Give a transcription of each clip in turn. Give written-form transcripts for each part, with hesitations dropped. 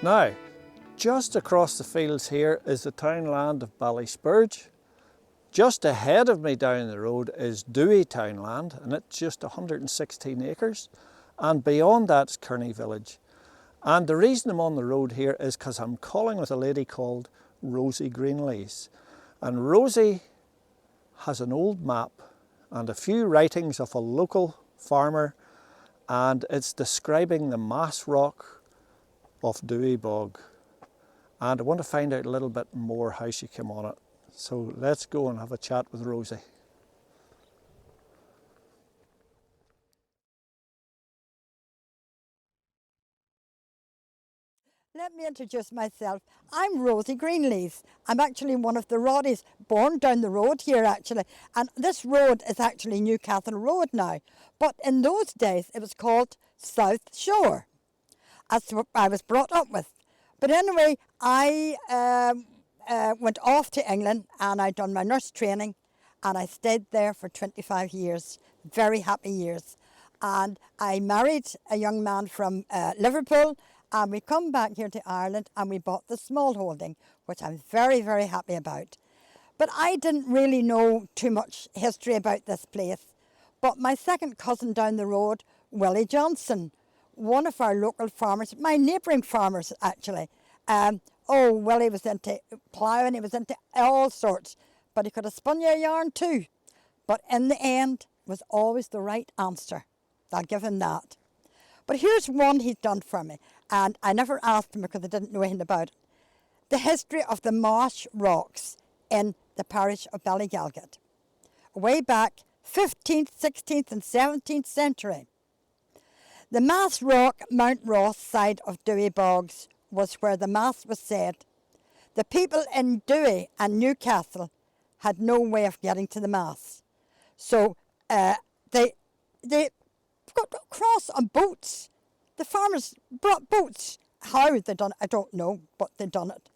Now, just across the fields here is the townland of Ballyspurge. Just ahead of me down the road is Dewey townland, and it's just 116 acres. And beyond that's Kearney village. And the reason I'm on the road here is because I'm calling with a lady called Rosie Greenlees. And Rosie has an old map and a few writings of a local farmer, and it's describing the mass rock of Dewey Bog. And I want to find out a little bit more how she came on it. So let's go and have a chat with Rosie. Let me introduce myself. I'm Rosie Greenlees. I'm actually one of the Roddies, born down the road here actually. And this road is actually Newcastle Road now. But in those days it was called South Shore. That's what I was brought up with. But anyway, I went off to England and I done my nurse training and I stayed there for 25 years, very happy years. And I married a young man from Liverpool, and we come back here to Ireland and we bought the small holding, which I'm very, very happy about. But I didn't really know too much history about this place. But my second cousin down the road, Willie Johnson, one of our local farmers, my neighbouring farmers actually. Willie was into ploughing, he was into all sorts, but he could have spun you a yarn too. But in the end, was always the right answer. I'll give him that. But here's one he's done for me, and I never asked him because I didn't know anything about it. The history of the marsh rocks in the parish of Ballygalget. Way back 15th, 16th and 17th century. The Mass Rock, Mount Ross side of Dewey Bogs was where the Mass was said. The people in Dewey and Newcastle had no way of getting to the Mass. So they got across on boats. The farmers brought boats. How they done it, I don't know, but they done it.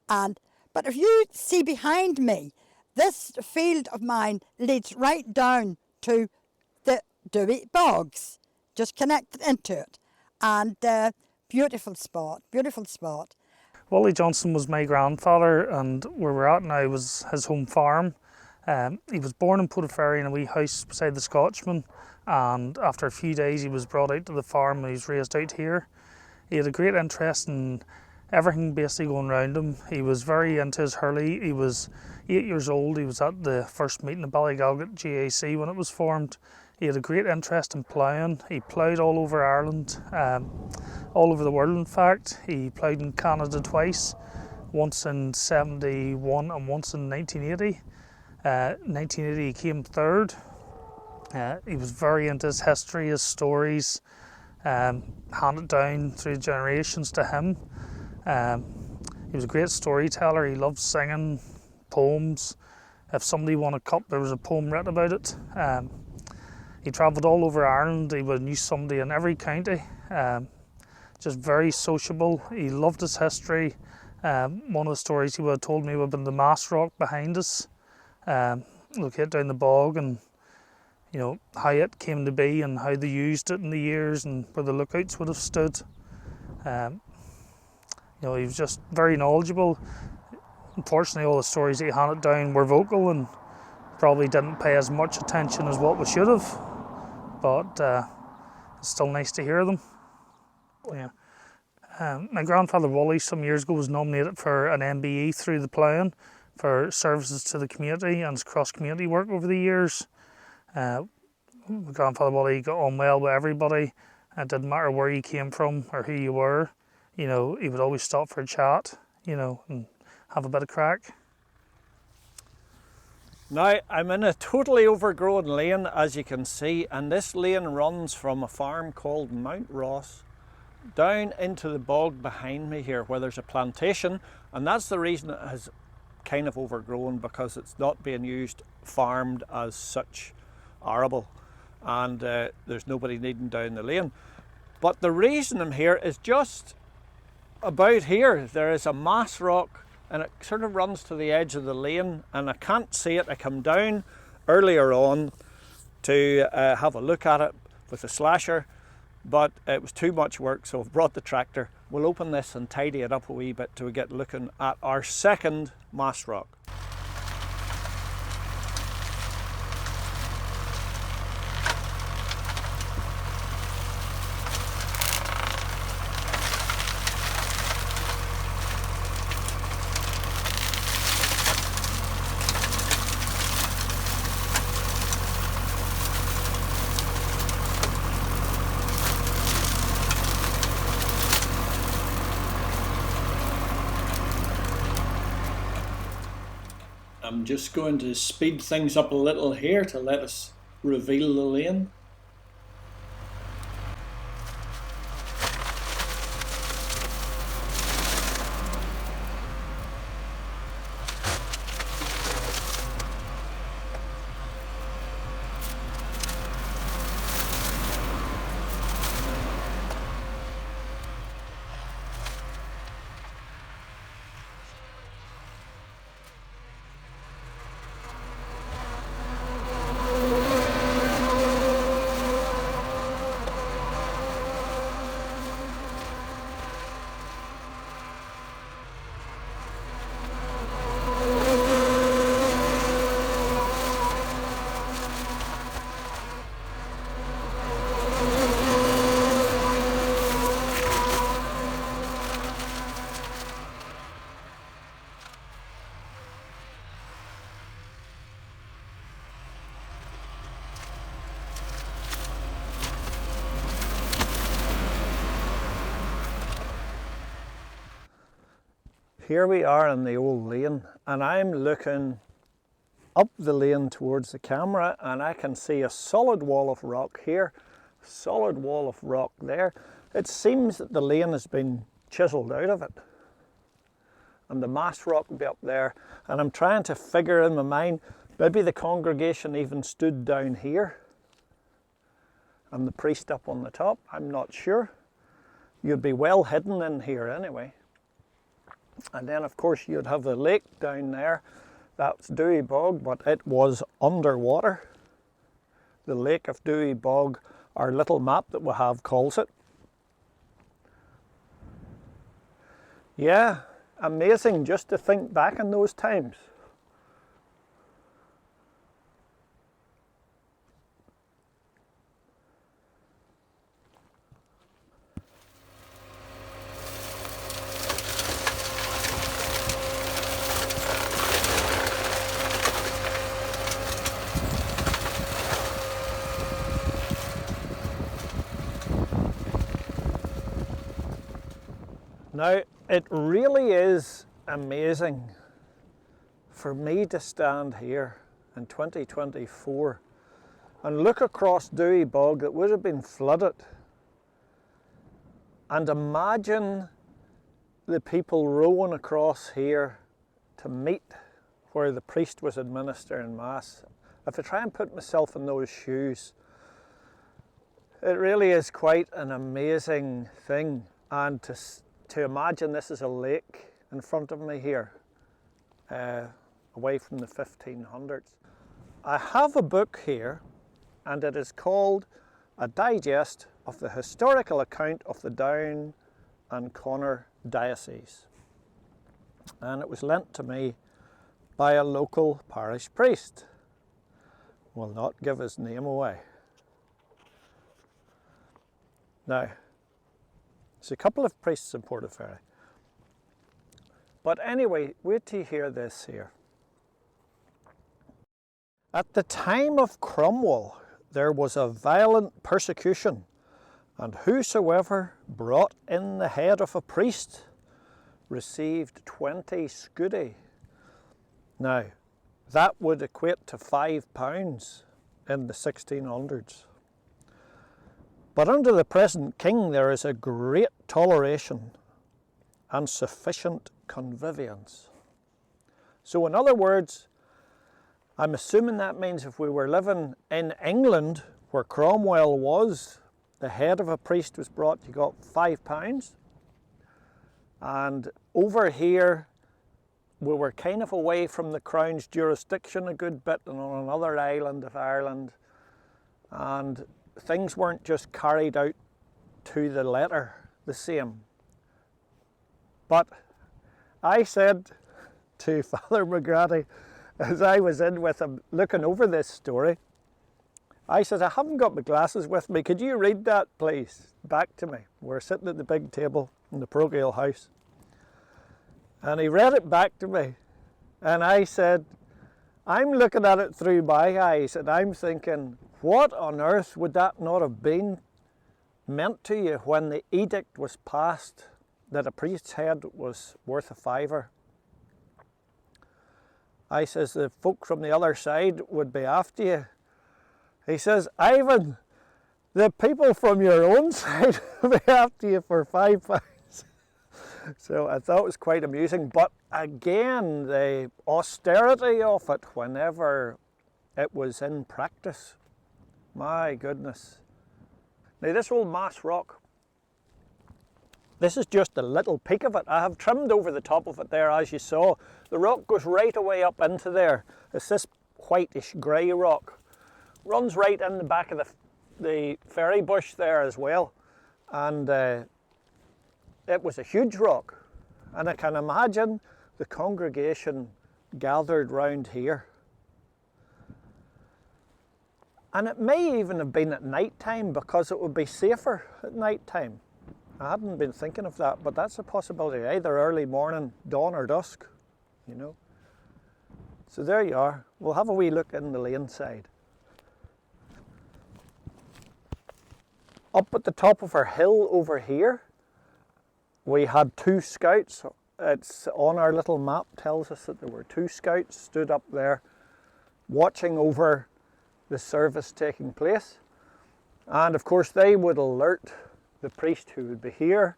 But if you see behind me, this field of mine leads right down to the Dewey Bogs, just connected into it. And beautiful spot, beautiful spot. Willie Johnson was my grandfather, and where we're at now was his home farm. He was born in Portaferry in a wee house beside the Scotchman, and after a few days he was brought out to the farm and he was raised out here. He had a great interest in everything basically going around him. He was very into his hurley. He was 8 years old. He was at the first meeting of Ballygalget GAC when it was formed. He had a great interest in ploughing. He ploughed all over Ireland, all over the world in fact. He ploughed in Canada twice, once in 71 and once in 1980. 1980 he came third. He was very into his history, his stories, handed down through generations to him. He was a great storyteller. He loved singing poems. If somebody won a cup, there was a poem written about it. He travelled all over Ireland. He knew somebody in every county. Just very sociable. He loved his history. One of the stories he would have told me would have been the Mass Rock behind us. Located down the bog, and you know how it came to be and how they used it in the years and where the lookouts would have stood. He was just very knowledgeable. Unfortunately, all the stories that he handed down were vocal and probably didn't pay as much attention as what we should have, but it's still nice to hear them. Yeah. My grandfather Willie some years ago was nominated for an MBE through the ploughing for services to the community and his cross-community work over the years. My grandfather Willie got on well with everybody. It didn't matter where you came from or who you were. He would always stop for a chat, and have a bit of crack. Now, I'm in a totally overgrown lane, as you can see, and this lane runs from a farm called Mount Ross down into the bog behind me here, where there's a plantation, and that's the reason it has kind of overgrown, because it's not being used, farmed as such, arable, and there's nobody needing down the lane. But the reason I'm here is just about here. There is a mass rock, and it sort of runs to the edge of the lane, and I can't see it. I come down earlier on to have a look at it with a slasher, but it was too much work, so I've brought the tractor we'll open this and tidy it up a wee bit till we get looking at our second mast rock. I'm just going to speed things up a little here to let us reveal the lane. Here we are in the old lane, and I'm looking up the lane towards the camera, and I can see a solid wall of rock here, solid wall of rock there. It seems that the lane has been chiselled out of it, and the mast rock will be up there, and I'm trying to figure in my mind, maybe the congregation even stood down here and the priest up on the top. I'm not sure. You'd be well hidden in here anyway. And then of course you'd have the lake down there. That's Dewey Bog, but it was underwater. The Lake of Dewey Bog, our little map that we have calls it. Yeah, amazing just to think back in those times. Now, it really is amazing for me to stand here in 2024 and look across Dewey Bog that would have been flooded, and imagine the people rowing across here to meet where the priest was administering Mass. If I try and put myself in those shoes, it really is quite an amazing thing. And to imagine this is a lake in front of me here, away from the 1500s. I have a book here, and it is called A Digest of the Historical Account of the Down and Connor Diocese. And it was lent to me by a local parish priest. Will not give his name away. Now, there's a couple of priests in Portaferry. But anyway, wait till you hear this here. At the time of Cromwell, there was a violent persecution, and whosoever brought in the head of a priest received 20 scudi. Now, that would equate to £5 in the 1600s. But under the present king there is a great toleration and sufficient convivence. So in other words, I'm assuming that means if we were living in England where Cromwell was, the head of a priest was brought, you got £5. And over here we were kind of away from the Crown's jurisdiction a good bit, and on another island of Ireland, and things weren't just carried out to the letter the same. But I said to Father McGratty, as I was in with him looking over this story, I said, I haven't got my glasses with me. Could you read that, please, back to me? We're sitting at the big table in the parochial house. And he read it back to me. And I said, I'm looking at it through my eyes and I'm thinking, what on earth would that not have been meant to you when the edict was passed that a priest's head was worth a fiver? I says, the folk from the other side would be after you. He says, Ivan, the people from your own side will be after you for £5. So I thought it was quite amusing. But again, the austerity of it whenever it was in practice. My goodness. Now this old mass rock, this is just a little peak of it. I have trimmed over the top of it there, as you saw. The rock goes right away up into there. It's this whitish grey rock. Runs right in the back of the fairy bush there as well. And it was a huge rock. And I can imagine the congregation gathered round here. And it may even have been at night time because it would be safer at night time. I hadn't been thinking of that, but that's a possibility, either early morning, dawn or dusk, you know. So there you are. We'll have a wee look in the lane side. Up at the top of our hill over here, we had 2 scouts. It's on our little map, tells us that there were 2 scouts stood up there watching over the service taking place. And of course they would alert the priest who would be here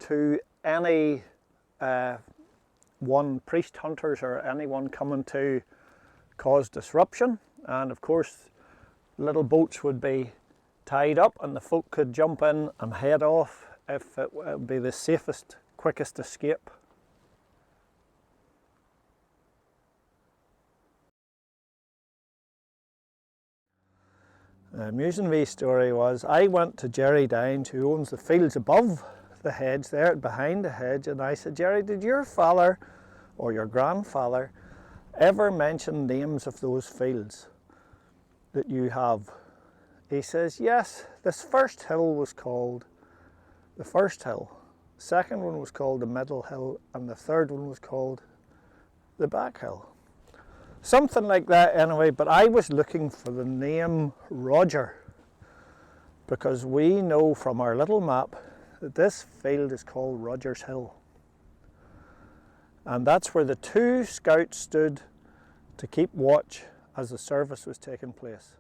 to any priest hunters or anyone coming to cause disruption. And of course little boats would be tied up and the folk could jump in and head off if it would be the safest, quickest escape. The amusing wee story was I went to Jerry Dines, who owns the fields above the hedge there, behind the hedge, and I said, Jerry, did your father or your grandfather ever mention names of those fields that you have? He says, yes, this first hill was called the first hill, the second one was called the middle hill, and the third one was called the back hill. Something like that anyway, but I was looking for the name Roger because we know from our little map that this field is called Roger's Hill. And that's where the 2 scouts stood to keep watch as the service was taking place.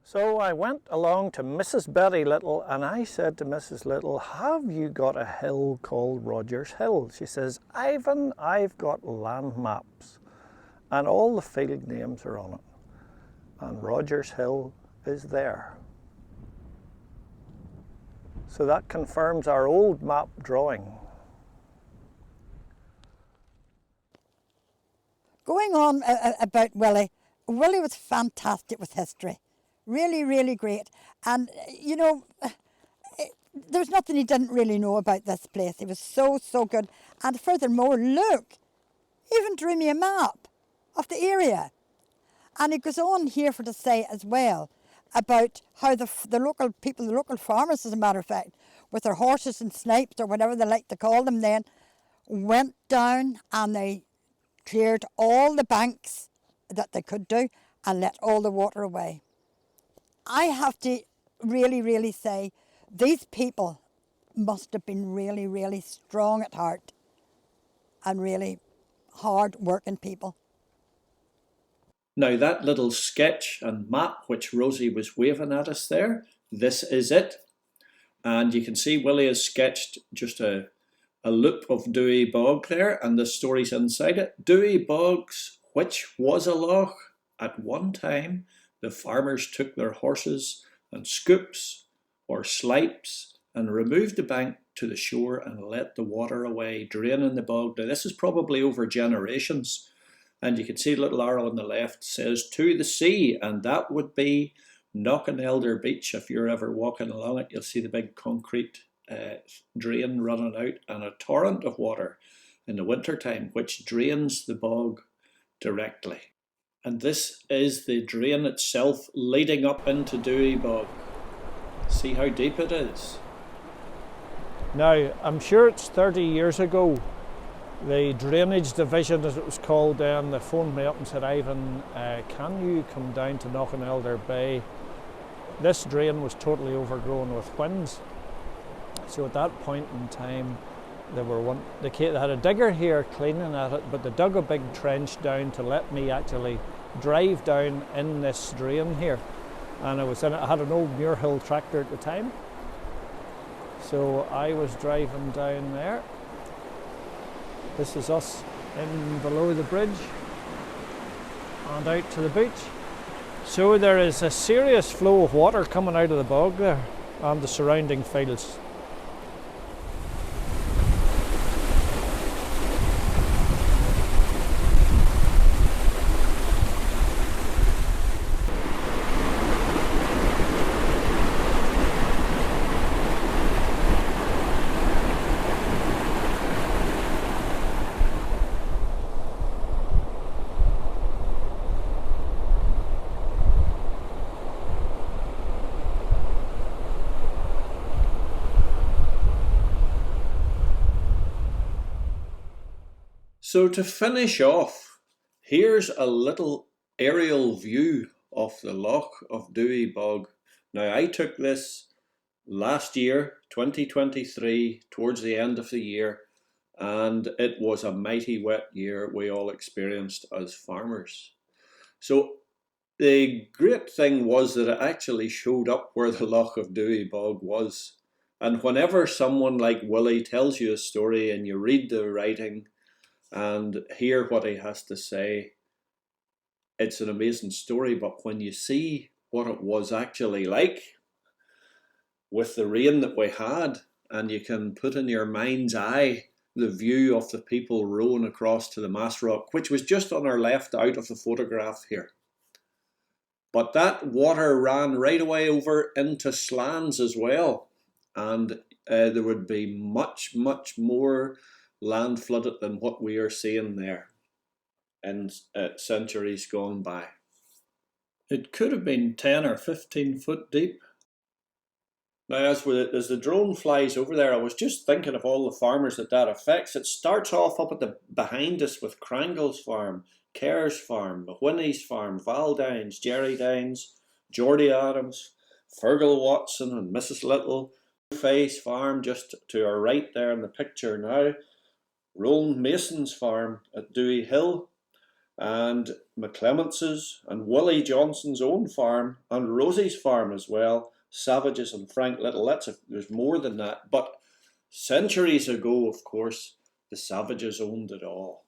So I went along to Mrs. Betty Little and I said to Mrs. Little, have you got a hill called Roger's Hill? She says, Ivan, I've got land maps and all the field names are on it. And Roger's Hill is there. So that confirms our old map drawing. Going on about Willie, Willie was fantastic with history. Really, really great. And, you know, there was nothing he didn't really know about this place. He was so, so good. And furthermore, look, he even drew me a map of the area. And it goes on here for to say as well about how the local people, the local farmers, as a matter of fact, with their horses and snipes or whatever they like to call them then, went down and they cleared all the banks that they could do and let all the water away. I have to really, really say these people must have been really, really strong at heart and really hard-working people. Now that little sketch and map which Rosie was waving at us there, this is it. And you can see Willie has sketched just a loop of Dewey Bog there and the stories inside it. Dewey Bogs, which was a loch at one time, the farmers took their horses and scoops or slipes and removed the bank to the shore and let the water away, draining the bog. Now this is probably over generations. And you can see a little arrow on the left says to the sea, and that would be Knockanelder Beach. If you're ever walking along it, you'll see the big concrete drain running out and a torrent of water in the winter time, which drains the bog directly. And this is the drain itself leading up into Dewey Bog. See how deep it is. Now, I'm sure it's 30 years ago. The drainage division, as it was called then, they phoned me up and said, Ivan, can you come down to Knockanelder Bay? This drain was totally overgrown with whins. So at that point in time, they had a digger here cleaning at it, but they dug a big trench down to let me actually drive down in this drain here. And I had an old Muirhill tractor at the time. So I was driving down there. This is us in below the bridge and out to the beach. So there is a serious flow of water coming out of the bog there and the surrounding fields. So to finish off, here's a little aerial view of the loch of Dewey Bog. Now I took this last year, 2023, towards the end of the year, and it was a mighty wet year we all experienced as farmers. So the great thing was that it actually showed up where the loch of Dewey Bog was. And whenever someone like Willie tells you a story and you read the writing and hear what he has to say, it's an amazing story. But when you see what it was actually like with the rain that we had, and you can put in your mind's eye the view of the people rowing across to the Mass Rock, which was just on our left out of the photograph here. But that water ran right away over into Slans as well, and there would be much, much more land flooded than what we are seeing there in centuries gone by. It could have been 10 or 15 foot deep. Now, as the drone flies over there, I was just thinking of all the farmers that affects. It starts off up at the behind us with Crangle's farm, Kerr's farm, Mahwiney's farm, Val Downs, Jerry Downs, Geordie Adams, Fergal Watson and Mrs. Little, Faye's farm just to our right there in the picture now, Roland Mason's farm at Dewey Hill, and McClements's and Willie Johnson's own farm, and Rosie's farm as well, Savages and Frank Little. There's more than that, but centuries ago, of course, the Savages owned it all.